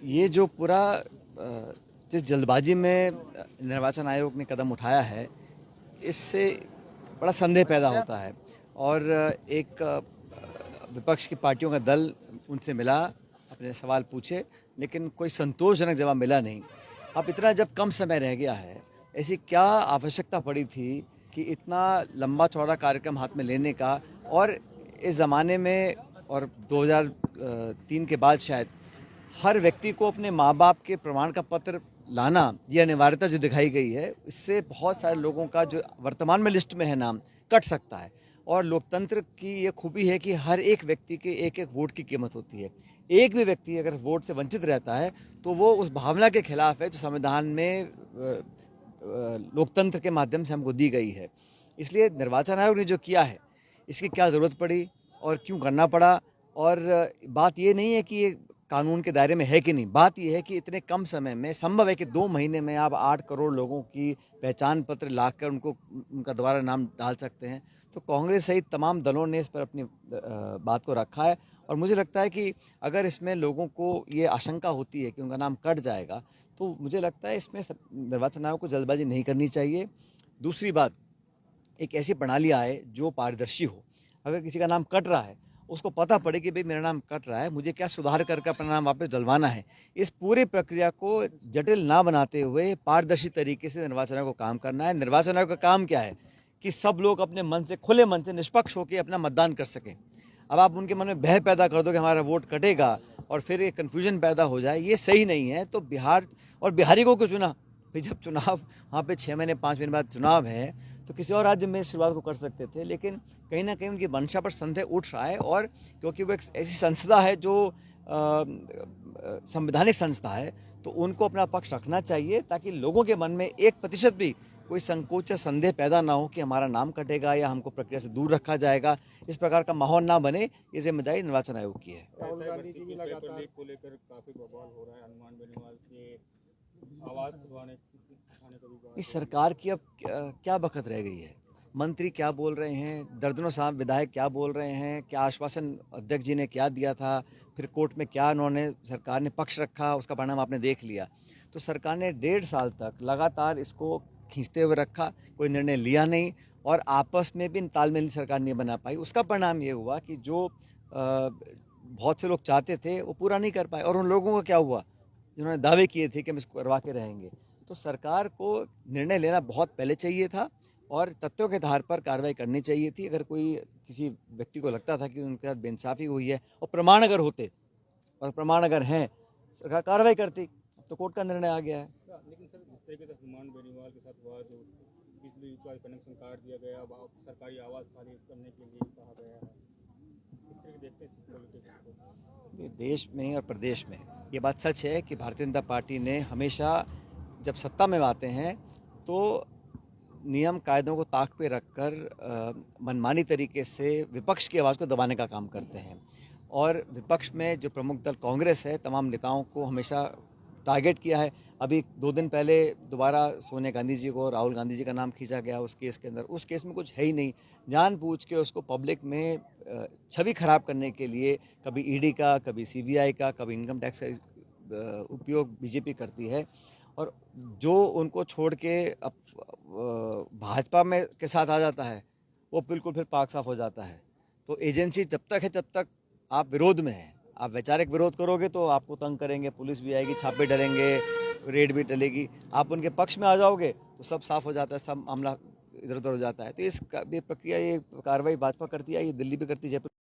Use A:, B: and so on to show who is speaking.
A: ये जो पूरा जिस जल्दबाजी में निर्वाचन आयोग ने कदम उठाया है, इससे बड़ा संदेह पैदा होता है। और एक विपक्ष की पार्टियों का दल उनसे मिला, अपने सवाल पूछे, लेकिन कोई संतोषजनक जवाब मिला नहीं। अब इतना जब कम समय रह गया है, ऐसी क्या आवश्यकता पड़ी थी कि इतना लंबा चौड़ा कार्यक्रम हाथ में लेने का। और इस ज़माने में और 2003 के बाद शायद हर व्यक्ति को अपने माँ बाप के प्रमाण का पत्र लाना, ये अनिवार्यता जो दिखाई गई है, इससे बहुत सारे लोगों का जो वर्तमान में लिस्ट में है नाम, कट सकता है। और लोकतंत्र की ये खूबी है कि हर एक व्यक्ति के एक एक वोट की कीमत होती है। एक भी व्यक्ति अगर वोट से वंचित रहता है तो वो उस भावना के खिलाफ है जो संविधान में लोकतंत्र के माध्यम से हमको दी गई है। इसलिए निर्वाचन आयोग ने जो किया है, इसकी क्या ज़रूरत पड़ी और क्यों करना पड़ा। और बात ये नहीं है कि ये कानून के दायरे में है कि नहीं, बात यह है कि इतने कम समय में संभव है कि 2 महीने में आप 8 करोड़ लोगों की पहचान पत्र लाकर उनका दोबारा नाम डाल सकते हैं। तो कांग्रेस सहित तमाम दलों ने इस पर अपनी बात को रखा है। और मुझे लगता है कि अगर इसमें लोगों को ये आशंका होती है कि उनका नाम कट जाएगा, तो मुझे लगता है इसमें निर्वाचन आयोग को जल्दबाजी नहीं करनी चाहिए। दूसरी बात, एक ऐसी प्रणाली आए जो पारदर्शी हो। अगर किसी का नाम कट रहा है, उसको पता पड़े कि भाई मेरा नाम कट रहा है, मुझे क्या सुधार करके अपना नाम वापस डलवाना है। इस पूरी प्रक्रिया को जटिल ना बनाते हुए पारदर्शी तरीके से निर्वाचन आयोग को काम करना है। निर्वाचन आयोग का काम क्या है कि सब लोग अपने मन से, खुले मन से, निष्पक्ष होकर अपना मतदान कर सकें। अब आप उनके मन में भय पैदा कर दो कि हमारा वोट कटेगा और फिर एक कन्फ्यूजन पैदा हो जाए, ये सही नहीं है। तो बिहार और बिहारी को क्यों चुना भाई? जब चुनाव वहाँ पे 6 महीने 5 महीने बाद चुनाव है, तो किसी और राज्य में शुरुआत को कर सकते थे। लेकिन कहीं ना कहीं उनकी मंशा पर संदेह उठ रहा है। और क्योंकि वो एक ऐसी संस्था है जो संवैधानिक संस्था है, तो उनको अपना पक्ष रखना चाहिए ताकि लोगों के मन में 1% भी कोई संकोच या संदेह पैदा ना हो कि हमारा नाम कटेगा या हमको प्रक्रिया से दूर रखा जाएगा। इस प्रकार का माहौल ना बने, ये जिम्मेदारी निर्वाचन आयोग की है।
B: राहुल गांधी जी भी लगातार को लेकर काफी बवाल हो रहा है। हनुमान बेनीवाल के आवाज उठाने का भी बात
A: इस
B: हो रही
A: सरकार की अब क्या बखत रह गई है? मंत्री क्या बोल रहे हैं, दर्जनों साहब विधायक क्या बोल रहे हैं, क्या आश्वासन अध्यक्ष जी ने क्या दिया था, फिर कोर्ट में क्या उन्होंने सरकार ने पक्ष रखा, उसका परिणाम आपने देख लिया। तो सरकार ने 1.5 साल तक लगातार इसको खींचते हुए रखा, कोई निर्णय लिया नहीं और आपस में भी तालमेल सरकार नहीं बना पाई। उसका परिणाम ये हुआ कि जो बहुत से लोग चाहते थे वो पूरा नहीं कर पाए। और उन लोगों को क्या हुआ जिन्होंने दावे किए थे कि हम इसको करवा के रहेंगे। तो सरकार को निर्णय लेना बहुत पहले चाहिए था और तथ्यों के आधार पर कार्रवाई करनी चाहिए थी। अगर कोई किसी व्यक्ति को लगता था कि उनके साथ बेइंसाफी हुई है और प्रमाण अगर होते और प्रमाण अगर हैं, सरकार कार्रवाई करती। तो कोर्ट का निर्णय आ गया है।
B: लेकिन सर, जिस तरीके से हनुमान बेनीवाल के साथ हुआ, जो बिजली का कनेक्शन काट दिया गया, अब सरकारी आवाज खारिज करने के लिए कहा गया है, इस तरह देखते हैं पॉलिटिक्स को।
A: देश में और प्रदेश में ये बात सच है कि भारतीय जनता पार्टी ने हमेशा जब सत्ता में आते हैं तो नियम कायदों को ताक पे रखकर मनमानी तरीके से विपक्ष की आवाज़ को दबाने का काम करते हैं। और विपक्ष में जो प्रमुख दल कांग्रेस है, तमाम नेताओं को हमेशा टारगेट किया है। अभी 2 दिन पहले दोबारा सोनिया गांधी जी को, राहुल गांधी जी का नाम खींचा गया उस केस के अंदर। उस केस में कुछ है ही नहीं, जानबूझ के उसको पब्लिक में छवि खराब करने के लिए कभी ईडी का, कभी सीबीआई का, कभी इनकम टैक्स का उपयोग बीजेपी करती है। और जो उनको छोड़ के अब भाजपा में के साथ आ जाता है, वो बिल्कुल फिर पाक साफ हो जाता है। तो एजेंसी जब तक है, जब तक आप विरोध में हैं, आप वैचारिक विरोध करोगे तो आपको तंग करेंगे, पुलिस भी आएगी, छापे डलेंगे, रेड भी डलेगी। आप उनके पक्ष में आ जाओगे तो सब साफ हो जाता है, सब मामला इधर उधर हो जाता है। तो इस प्रक्रिया, ये कार्रवाई भाजपा करती है, ये दिल्ली भी करती है, जयपुर